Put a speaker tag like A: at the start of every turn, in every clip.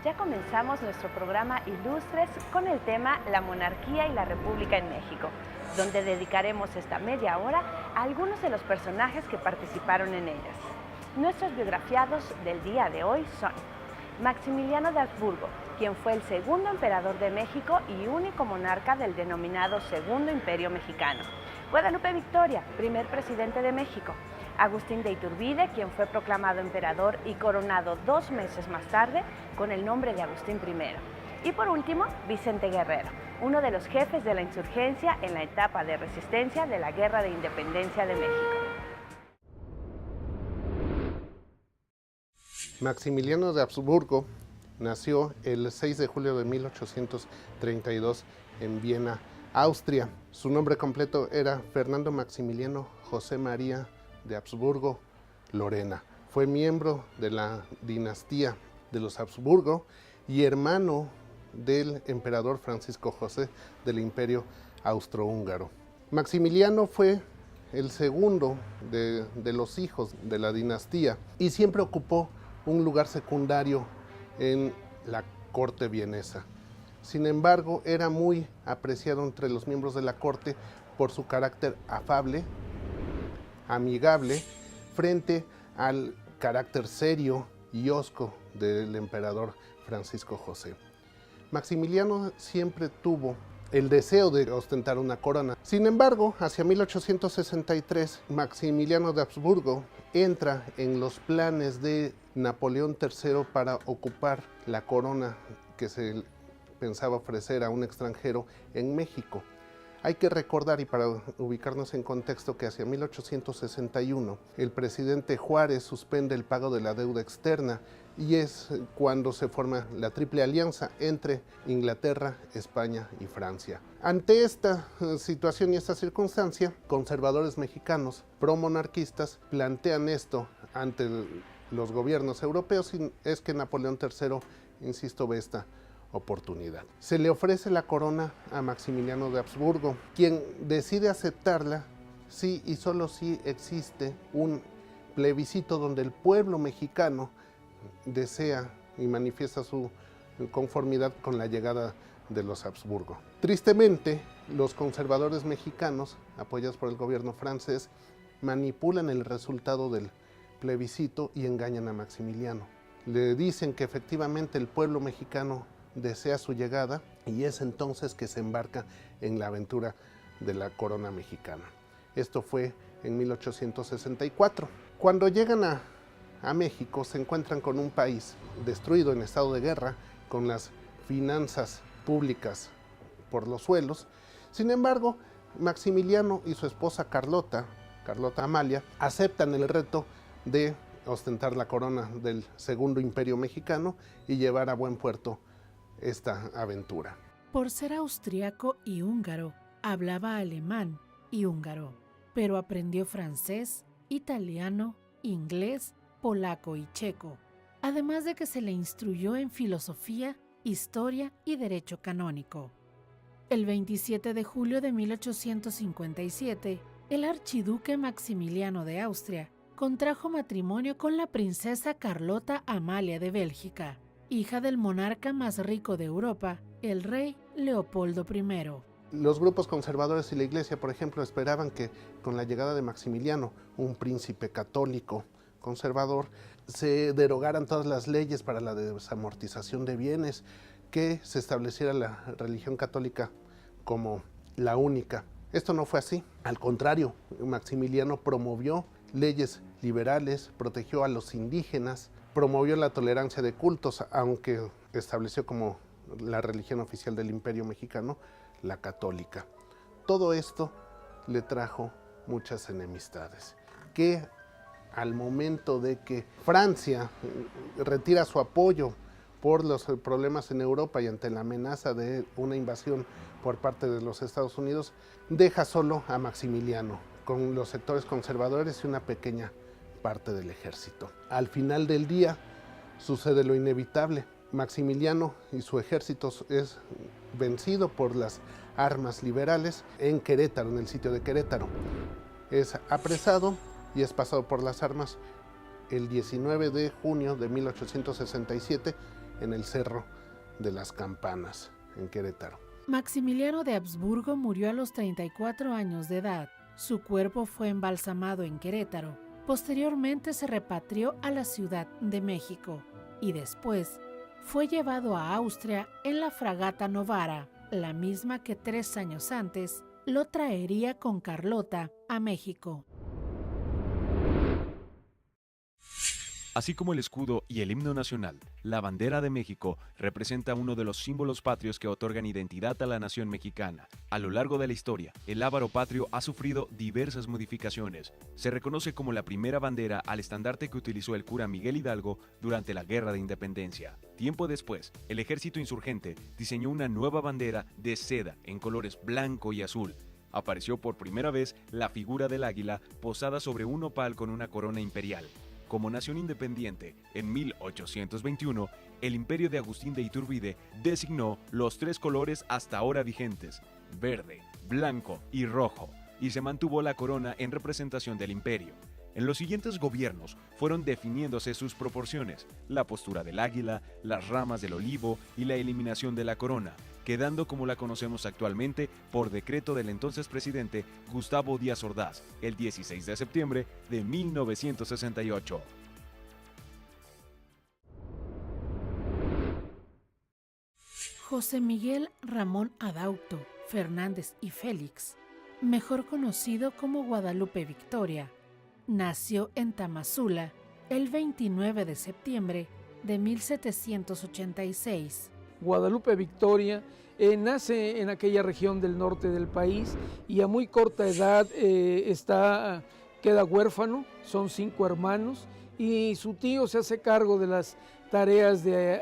A: Ya comenzamos nuestro programa Ilustres con el tema La monarquía y la república en México, donde dedicaremos esta media hora a algunos de los personajes que participaron en ellas. Nuestros biografiados del día de hoy son Maximiliano de Habsburgo, quien fue el segundo emperador de México y único monarca del denominado Segundo Imperio Mexicano. Guadalupe Victoria, primer presidente de México. Agustín de Iturbide, quien fue proclamado emperador y coronado 2 meses más tarde con el nombre de Agustín I. Y por último, Vicente Guerrero, uno de los jefes de la insurgencia en la etapa de resistencia de la Guerra de Independencia de México.
B: Maximiliano de Habsburgo nació el 6 de julio de 1832 en Viena, Austria. Su nombre completo era Fernando Maximiliano José María de Habsburgo Lorena. Fue miembro de la dinastía de los Habsburgo y hermano del emperador Francisco José del Imperio Austrohúngaro. Maximiliano fue el segundo de los hijos de la dinastía y siempre ocupó un lugar secundario en la corte vienesa. Sin embargo, era muy apreciado entre los miembros de la corte por su carácter afable, amigable, frente al carácter serio y hosco del emperador Francisco José. Maximiliano siempre tuvo el deseo de ostentar una corona. Sin embargo, hacia 1863, Maximiliano de Habsburgo entra en los planes de Napoleón III para ocupar la corona que se pensaba ofrecer a un extranjero en México. Hay que recordar, y para ubicarnos en contexto, que hacia 1861 el presidente Juárez suspende el pago de la deuda externa y es cuando se forma la Triple Alianza entre Inglaterra, España y Francia. Ante esta situación y esta circunstancia, conservadores mexicanos promonarquistas plantean esto ante los gobiernos europeos y es que Napoleón III, insisto, ve esta oportunidad. Se le ofrece la corona a Maximiliano de Habsburgo, quien decide aceptarla si y solo si existe un plebiscito donde el pueblo mexicano desea y manifiesta su conformidad con la llegada de los Habsburgo. Tristemente, los conservadores mexicanos, apoyados por el gobierno francés, manipulan el resultado del plebiscito y engañan a Maximiliano. Le dicen que efectivamente el pueblo mexicano desea su llegada y es entonces que se embarca en la aventura de la corona mexicana. Esto fue en 1864. Cuando llegan a México se encuentran con un país destruido, en estado de guerra, con las finanzas públicas por los suelos. Sin embargo, Maximiliano y su esposa Carlota Amalia, aceptan el reto de ostentar la corona del Segundo Imperio Mexicano y llevar a buen puerto esta aventura.
C: Por ser austriaco y húngaro, hablaba alemán y húngaro, pero aprendió francés, italiano, inglés, polaco y checo, además de que se le instruyó en filosofía, historia y derecho canónico. El 27 de julio de 1857, el archiduque Maximiliano de Austria contrajo matrimonio con la princesa Carlota Amalia de Bélgica, hija del monarca más rico de Europa, el rey Leopoldo I.
B: Los grupos conservadores y la Iglesia, por ejemplo, esperaban que con la llegada de Maximiliano, un príncipe católico conservador, se derogaran todas las leyes para la desamortización de bienes, que se estableciera la religión católica como la única. Esto no fue así. Al contrario, Maximiliano promovió leyes liberales, protegió a los indígenas, promovió la tolerancia de cultos, aunque estableció como la religión oficial del Imperio Mexicano la católica. Todo esto le trajo muchas enemistades, que al momento de que Francia retira su apoyo por los problemas en Europa y ante la amenaza de una invasión por parte de los Estados Unidos, deja solo a Maximiliano, con los sectores conservadores y una pequeña parte del ejército. Al final del día sucede lo inevitable. Maximiliano y su ejército es vencido por las armas liberales en Querétaro, en el sitio de Querétaro. Es apresado y es pasado por las armas el 19 de junio de 1867 en el Cerro de las Campanas, en Querétaro.
C: Maximiliano de Habsburgo murió a los 34 años de edad. Su cuerpo fue embalsamado en Querétaro. Posteriormente se repatrió a la Ciudad de México y después fue llevado a Austria en la fragata Novara, la misma que 3 años antes lo traería con Carlota a México.
D: Así como el escudo y el himno nacional, la bandera de México representa uno de los símbolos patrios que otorgan identidad a la nación mexicana. A lo largo de la historia, el lábaro patrio ha sufrido diversas modificaciones. Se reconoce como la primera bandera al estandarte que utilizó el cura Miguel Hidalgo durante la Guerra de Independencia. Tiempo después, el ejército insurgente diseñó una nueva bandera de seda en colores blanco y azul. Apareció por primera vez la figura del águila posada sobre un nopal con una corona imperial. Como nación independiente, en 1821, el imperio de Agustín de Iturbide designó los 3 colores hasta ahora vigentes, verde, blanco y rojo, y se mantuvo la corona en representación del imperio. En los siguientes gobiernos fueron definiéndose sus proporciones, la postura del águila, las ramas del olivo y la eliminación de la corona, quedando como la conocemos actualmente por decreto del entonces presidente Gustavo Díaz Ordaz, el 16 de septiembre de 1968.
C: José Miguel Ramón Adauto Fernández y Félix, mejor conocido como Guadalupe Victoria, nació en Tamazula el 29 de septiembre de 1786.
E: Guadalupe Victoria nace en aquella región del norte del país y a muy corta edad queda huérfano, son 5 hermanos y su tío se hace cargo de las tareas de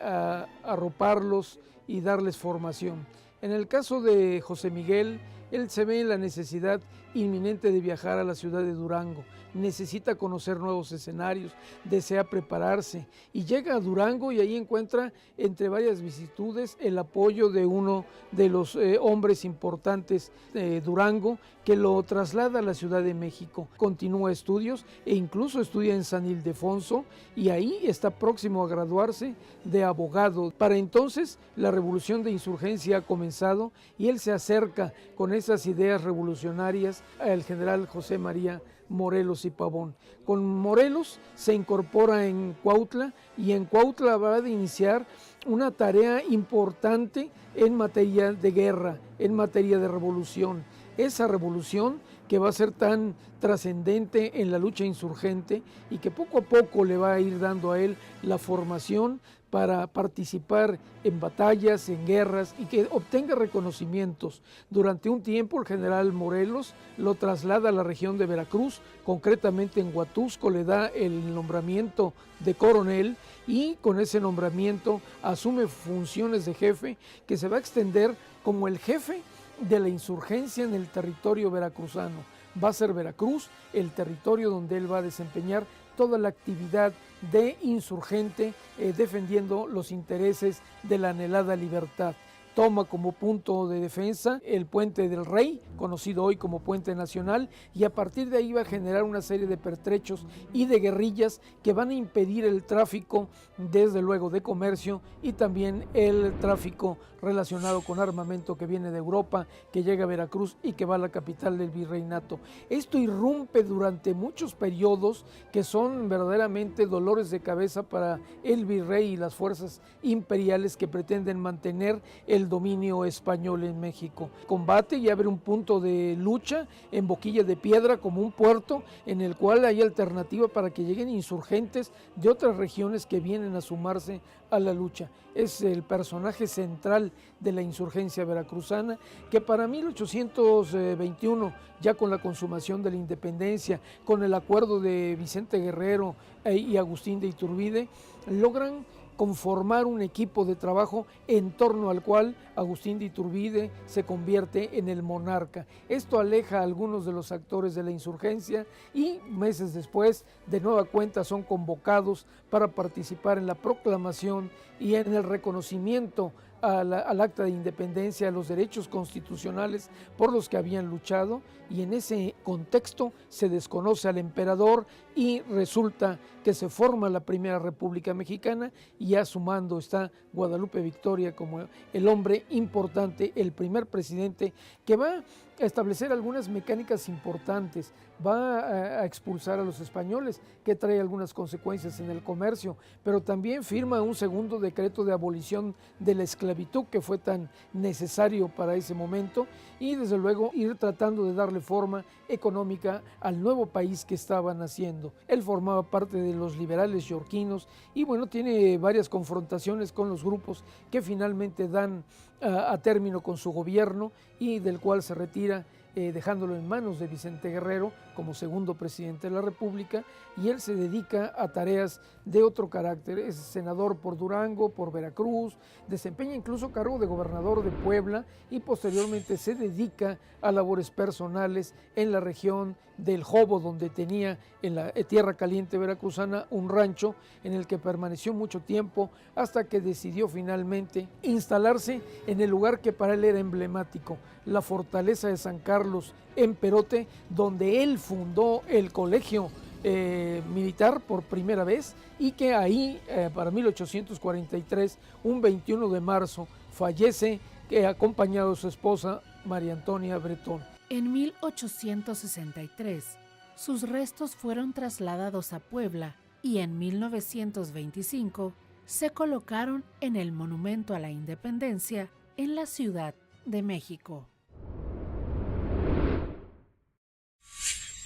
E: arroparlos y darles formación. En el caso de José Miguel, él se ve en la necesidad inminente de viajar a la ciudad de Durango, necesita conocer nuevos escenarios, desea prepararse y llega a Durango y ahí encuentra entre varias vicisitudes el apoyo de uno de los hombres importantes de Durango que lo traslada a la Ciudad de México. Continúa estudios e incluso estudia en San Ildefonso y ahí está próximo a graduarse de abogado. Para entonces la revolución de insurgencia ha comenzado y él se acerca con esas ideas revolucionarias al general José María Morelos y Pavón. Con Morelos se incorpora en Cuautla y en Cuautla va a iniciar una tarea importante en materia de guerra, en materia de revolución. Esa revolución que va a ser tan trascendente en la lucha insurgente y que poco a poco le va a ir dando a él la formación para participar en batallas, en guerras y que obtenga reconocimientos. Durante un tiempo el general Morelos lo traslada a la región de Veracruz, concretamente en Huatusco le da el nombramiento de coronel y con ese nombramiento asume funciones de jefe que se va a extender como el jefe de la insurgencia en el territorio veracruzano. Va a ser Veracruz el territorio donde él va a desempeñar toda la actividad de insurgente defendiendo los intereses de la anhelada libertad. Toma como punto de defensa el Puente del Rey, conocido hoy como Puente Nacional, y a partir de ahí va a generar una serie de pertrechos y de guerrillas que van a impedir el tráfico, desde luego, de comercio y también el tráfico relacionado con armamento que viene de Europa, que llega a Veracruz y que va a la capital del virreinato. Esto irrumpe durante muchos periodos que son verdaderamente dolores de cabeza para el virrey y las fuerzas imperiales que pretenden mantener el dominio español en México. Combate y abre un punto de lucha en Boquilla de Piedra como un puerto en el cual hay alternativa para que lleguen insurgentes de otras regiones que vienen a sumarse a la lucha. Es el personaje central de la insurgencia veracruzana que para 1821, ya con la consumación de la independencia, con el acuerdo de Vicente Guerrero y Agustín de Iturbide, logran conformar un equipo de trabajo en torno al cual Agustín de Iturbide se convierte en el monarca. Esto aleja a algunos de los actores de la insurgencia y meses después, de nueva cuenta, son convocados para participar en la proclamación y en el reconocimiento al acta de independencia, a los derechos constitucionales por los que habían luchado, y en ese contexto se desconoce al emperador y resulta que se forma la primera República Mexicana, y ya su mando está Guadalupe Victoria como el hombre importante, el primer presidente que va a establecer algunas mecánicas importantes, va a expulsar a los españoles, que trae algunas consecuencias en el comercio, pero también firma un segundo decreto de abolición de la esclavitud que fue tan necesario para ese momento, y desde luego ir tratando de darle forma económica al nuevo país que estaba naciendo. Él formaba parte de los liberales yorquinos y bueno, tiene varias confrontaciones con los grupos que finalmente dan a término con su gobierno, y del cual se retira dejándolo en manos de Vicente Guerrero como segundo presidente de la República, y él se dedica a tareas de otro carácter. Es senador por Durango, por Veracruz, desempeña incluso cargo de gobernador de Puebla, y posteriormente se dedica a labores personales en la región del Jobo, donde tenía en la tierra caliente veracruzana un rancho en el que permaneció mucho tiempo hasta que decidió finalmente instalarse en el lugar que para él era emblemático, la fortaleza de San Carlos en Perote, donde él fundó el colegio militar por primera vez, y que ahí para 1843, un 21 de marzo, fallece acompañado de su esposa María Antonia Bretón.
C: En 1863, sus restos fueron trasladados a Puebla y en 1925 se colocaron en el Monumento a la Independencia en la Ciudad de México.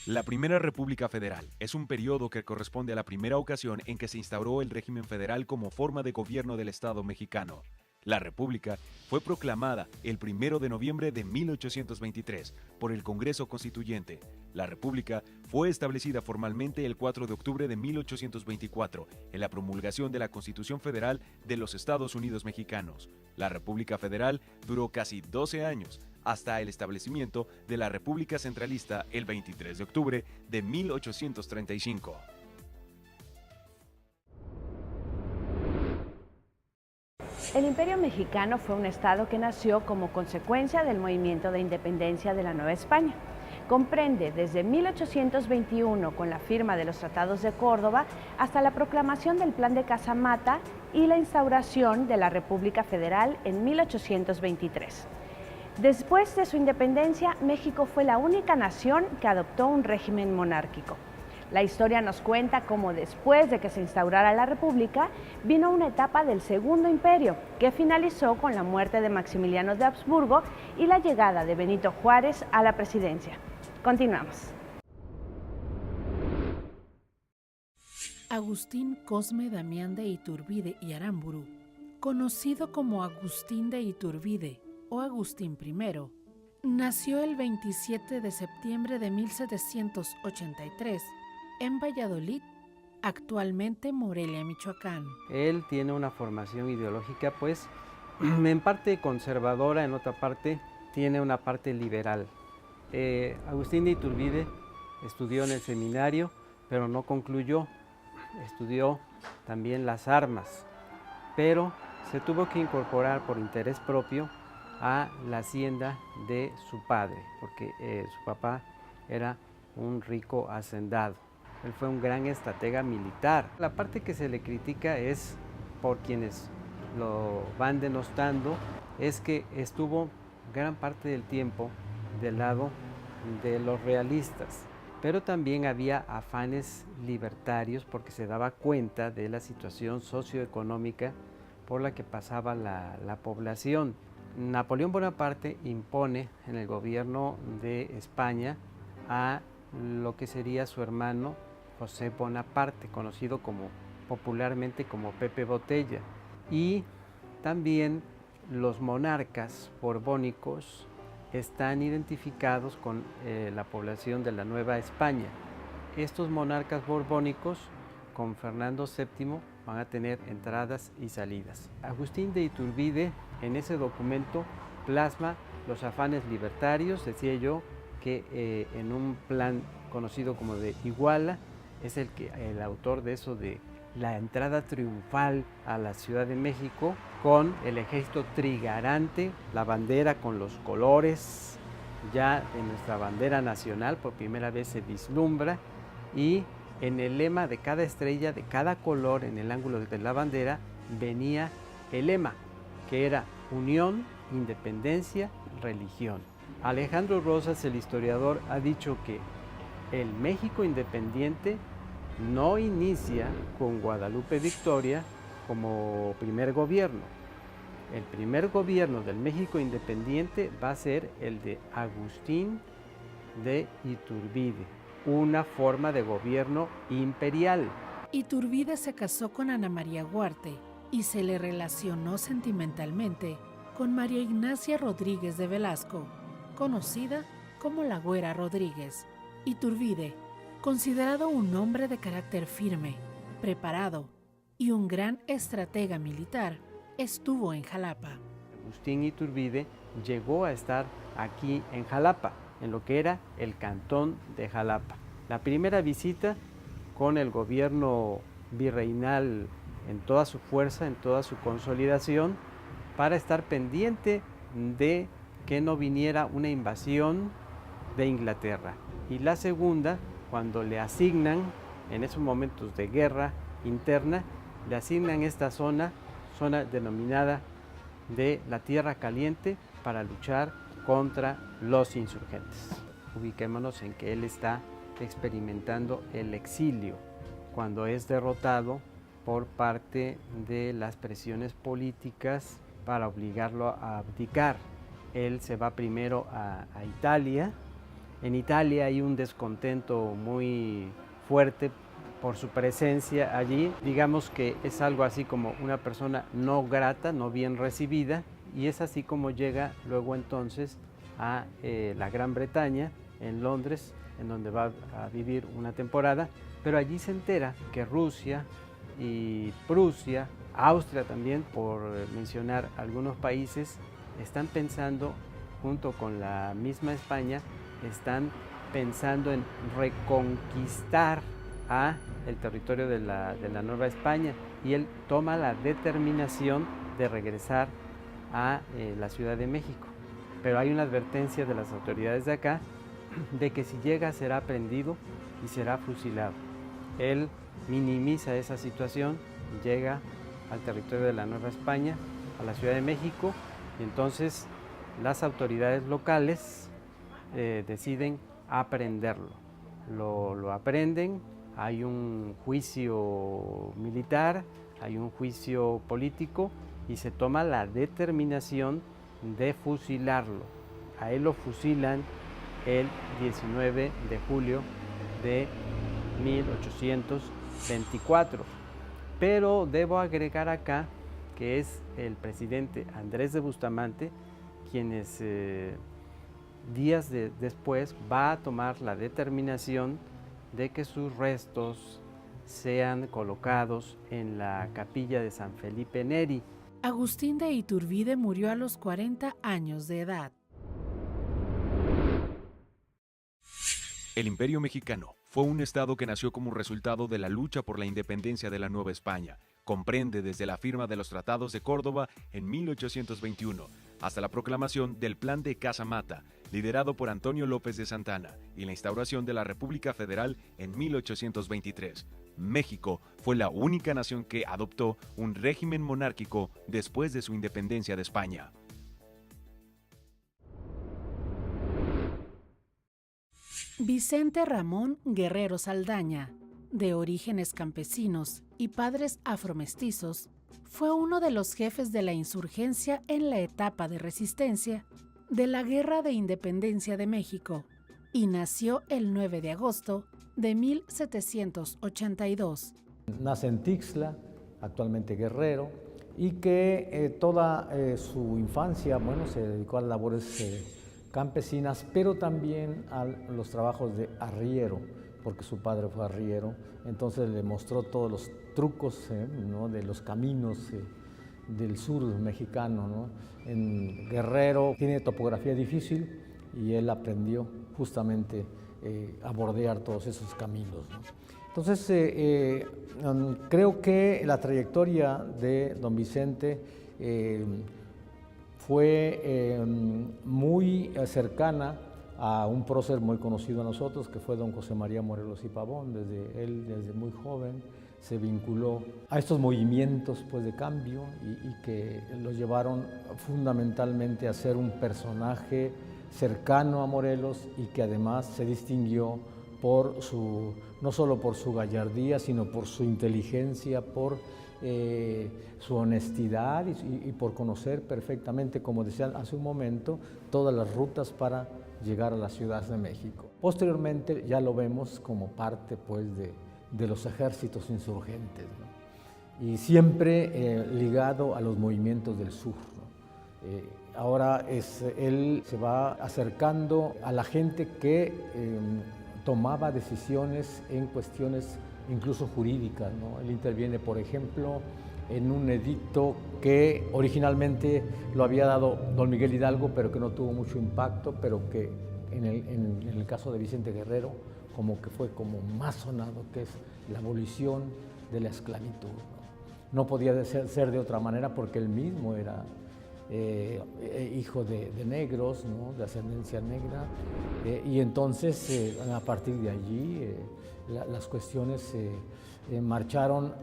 D: La Primera República Federal es un periodo que corresponde a la primera ocasión en que se instauró el régimen federal como forma de gobierno del Estado mexicano. La República fue proclamada el 1 de noviembre de 1823 por el Congreso Constituyente. La República fue establecida formalmente el 4 de octubre de 1824 en la promulgación de la Constitución Federal de los Estados Unidos Mexicanos. La República Federal duró casi 12 años, hasta el establecimiento de la República Centralista el 23 de octubre de 1835.
A: El Imperio Mexicano fue un estado que nació como consecuencia del movimiento de independencia de la Nueva España. Comprende desde 1821, con la firma de los Tratados de Córdoba, hasta la proclamación del Plan de Casamata y la instauración de la República Federal en 1823. Después de su independencia, México fue la única nación que adoptó un régimen monárquico. La historia nos cuenta cómo después de que se instaurara la República, vino una etapa del Segundo Imperio, que finalizó con la muerte de Maximiliano de Habsburgo y la llegada de Benito Juárez a la presidencia. Continuamos.
C: Agustín Cosme Damián de Iturbide y Aramburu, conocido como Agustín de Iturbide o Agustín I, nació el 27 de septiembre de 1783 en Valladolid, actualmente Morelia, Michoacán.
F: Él tiene una formación ideológica, pues, en parte conservadora, en otra parte tiene una parte liberal. Agustín de Iturbide estudió en el seminario, pero no concluyó. Estudió también las armas, pero se tuvo que incorporar por interés propio a la hacienda de su padre, porque su papá era un rico hacendado. Él fue un gran estratega militar. La parte que se le critica es, por quienes lo van denostando, es que estuvo gran parte del tiempo del lado de los realistas, pero también había afanes libertarios porque se daba cuenta de la situación socioeconómica por la que pasaba la población. Napoleón Bonaparte impone en el gobierno de España a lo que sería su hermano José Bonaparte, conocido popularmente como Pepe Botella. Y también los monarcas borbónicos están identificados con la población de la Nueva España. Estos monarcas borbónicos, con Fernando VII, van a tener entradas y salidas. Agustín de Iturbide, en ese documento, plasma los afanes libertarios. Decía yo que en un plan conocido como de Iguala, es el autor de eso de la entrada triunfal a la Ciudad de México con el ejército trigarante, la bandera con los colores ya de nuestra bandera nacional, por primera vez se vislumbra, y en el lema de cada estrella, de cada color en el ángulo de la bandera, venía el lema, que era unión, independencia, religión. Alejandro Rosas, el historiador, ha dicho que el México independiente no inicia con Guadalupe Victoria como primer gobierno. El primer gobierno del México independiente va a ser el de Agustín de Iturbide, una forma de gobierno imperial.
C: Iturbide se casó con Ana María Huarte y se le relacionó sentimentalmente con María Ignacia Rodríguez de Velasco, conocida como la Güera Rodríguez. Iturbide, considerado un hombre de carácter firme, preparado y un gran estratega militar, estuvo en Jalapa.
F: Agustín Iturbide llegó a estar aquí en Jalapa, en lo que era el cantón de Jalapa. La primera visita con el gobierno virreinal en toda su fuerza, en toda su consolidación, para estar pendiente de que no viniera una invasión de Inglaterra. Y la segunda, cuando le asignan, en esos momentos de guerra interna, le asignan esta zona denominada de la Tierra Caliente para luchar contra los insurgentes. Ubiquémonos en que él está experimentando el exilio cuando es derrotado por parte de las presiones políticas para obligarlo a abdicar. Él se va primero a Italia. En Italia hay un descontento muy fuerte por su presencia allí. Digamos que es algo así como una persona no grata, no bien recibida, y es así como llega luego entonces a la Gran Bretaña, en Londres, en donde va a vivir una temporada, pero allí se entera que Rusia y Prusia, Austria también, por mencionar algunos países, están pensando, junto con la misma España, están pensando en reconquistar a el territorio de la Nueva España, y él toma la determinación de regresar a la Ciudad de México. Pero hay una advertencia de las autoridades de acá de que si llega será prendido y será fusilado. Él minimiza esa situación, llega al territorio de la Nueva España, a la Ciudad de México, y entonces las autoridades locales deciden aprehenderlo. Lo aprenden, hay un juicio militar, hay un juicio político y se toma la determinación de fusilarlo. A él lo fusilan el 19 de julio de 1824. Pero debo agregar acá que es el presidente Andrés de Bustamante quienes días después va a tomar la determinación de que sus restos sean colocados en la capilla de San Felipe Neri.
C: Agustín de Iturbide murió a los 40 años de edad.
D: El Imperio Mexicano fue un estado que nació como resultado de la lucha por la independencia de la Nueva España. Comprende desde la firma de los Tratados de Córdoba en 1821 hasta la proclamación del Plan de Casamata, liderado por Antonio López de Santana, y la instauración de la República Federal en 1823. México fue la única nación que adoptó un régimen monárquico después de su independencia de España.
C: Vicente Ramón Guerrero Saldaña, de orígenes campesinos y padres afromestizos, fue uno de los jefes de la insurgencia en la etapa de resistencia de la Guerra de Independencia de México y nació el 9 de agosto de 1782.
G: Nace en Tixla, actualmente Guerrero, y que toda su infancia, se dedicó a labores campesinas, pero también a los trabajos de arriero, porque su padre fue arriero, entonces le mostró todos los trucos de los caminos del sur mexicano. En Guerrero tiene topografía difícil y él aprendió justamente a bordear todos esos caminos. Entonces, creo que la trayectoria de don Vicente fue muy cercana a un prócer muy conocido a nosotros, que fue don José María Morelos y Pavón. Desde muy joven se vinculó a estos movimientos pues, de cambio y que lo llevaron fundamentalmente a ser un personaje cercano a Morelos y que además se distinguió por no solo por su gallardía, sino por su inteligencia, por su honestidad y por conocer perfectamente, como decía hace un momento, todas las rutas para llegar a la Ciudad de México. Posteriormente ya lo vemos como parte pues, de los ejércitos insurgentes, ¿no? Y siempre ligado a los movimientos del sur, ¿no? Ahora él se va acercando a la gente que tomaba decisiones en cuestiones incluso jurídicas, ¿no? Él interviene, por ejemplo, en un edicto que originalmente lo había dado don Miguel Hidalgo, pero que no tuvo mucho impacto, pero que en el caso de Vicente Guerrero como que fue como más sonado, que es la abolición de la esclavitud, ¿no? No podía ser de otra manera porque él mismo era hijo de negros, ¿no? De ascendencia negra, y entonces a partir de allí las cuestiones marcharon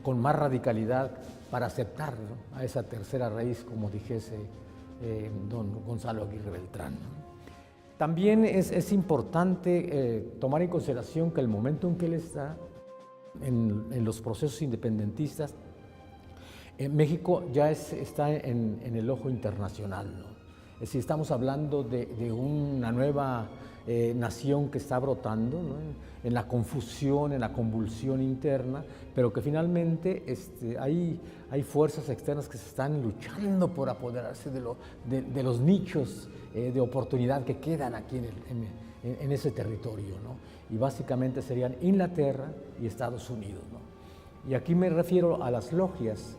G: con más radicalidad para aceptar, ¿no? A esa tercera raíz, como dijese don Gonzalo Aguirre Beltrán, ¿no? También es importante tomar en consideración que el momento en que él está en los procesos independentistas, México ya está en el ojo internacional, ¿no? Es decir, estamos hablando de una nueva nación que está brotando, ¿no? En la confusión, en la convulsión interna, pero que finalmente hay fuerzas externas que se están luchando por apoderarse de los nichos de oportunidad que quedan aquí en ese territorio, ¿no? Y básicamente serían Inglaterra y Estados Unidos, ¿no? Y aquí me refiero a las logias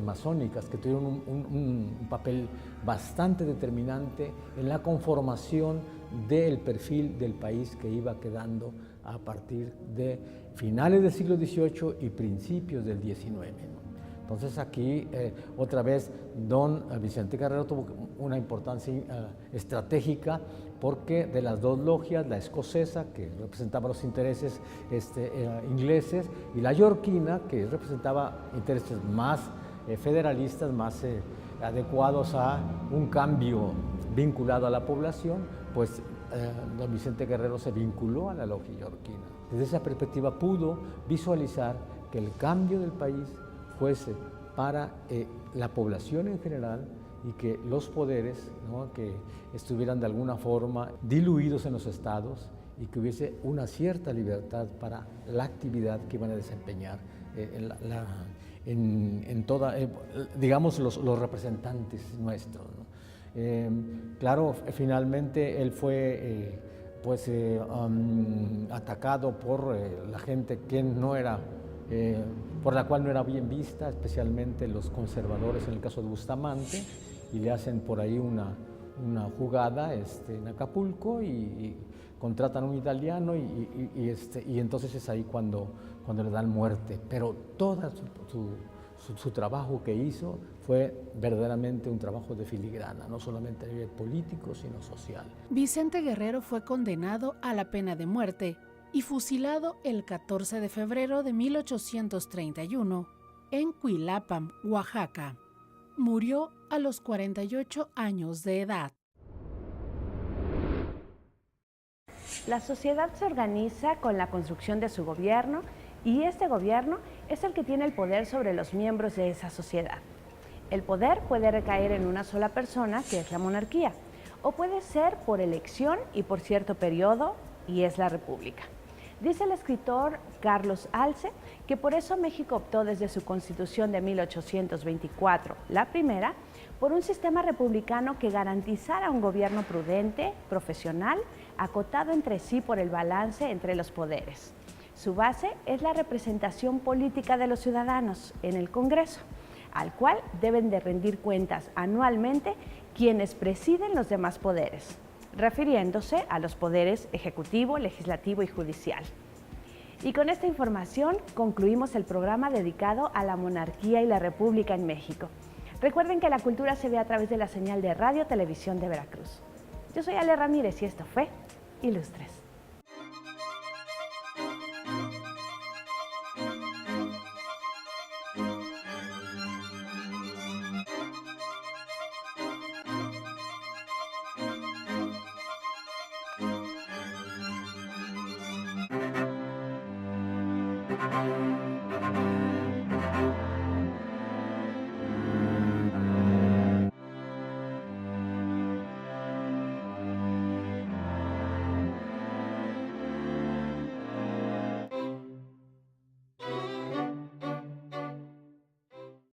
G: masónicas, que tuvieron un papel bastante determinante en la conformación del perfil del país que iba quedando a partir de finales del siglo XVIII y principios del XIX, ¿no? Entonces aquí otra vez don Vicente Guerrero tuvo una importancia estratégica, porque de las dos logias, la escocesa, que representaba los intereses ingleses, y la yorquina, que representaba intereses más federalistas, más adecuados a un cambio vinculado a la población, pues don Vicente Guerrero se vinculó a la logia yorquina. Desde esa perspectiva pudo visualizar que el cambio del país fuese para la población en general y que los poderes, ¿no?, que estuvieran de alguna forma diluidos en los estados y que hubiese una cierta libertad para la actividad que iban a desempeñar en toda, digamos, los representantes nuestros, ¿no? Claro, finalmente él fue atacado por la gente que no era, por la cual no era bien vista, especialmente los conservadores en el caso de Bustamante, y le hacen por ahí una jugada en Acapulco y contratan a un italiano y entonces es ahí cuando le dan muerte. Pero todo su trabajo que hizo fue verdaderamente un trabajo de filigrana, no solamente a nivel político, sino social.
C: Vicente Guerrero fue condenado a la pena de muerte y fusilado el 14 de febrero de 1831 en Cuilapam, Oaxaca. Murió a los 48 años de edad.
A: La sociedad se organiza con la construcción de su gobierno y este gobierno es el que tiene el poder sobre los miembros de esa sociedad. El poder puede recaer en una sola persona, que es la monarquía, o puede ser por elección y por cierto periodo, y es la república. Dice el escritor Carlos Alce que por eso México optó desde su Constitución de 1824, la primera, por un sistema republicano que garantizara un gobierno prudente, profesional, acotado entre sí por el balance entre los poderes. Su base es la representación política de los ciudadanos en el Congreso, al cual deben de rendir cuentas anualmente quienes presiden los demás poderes, refiriéndose a los poderes ejecutivo, legislativo y judicial. Y con esta información concluimos el programa dedicado a la monarquía y la república en México. Recuerden que la cultura se ve a través de la señal de Radio Televisión de Veracruz. Yo soy Ale Ramírez y esto fue Ilustres.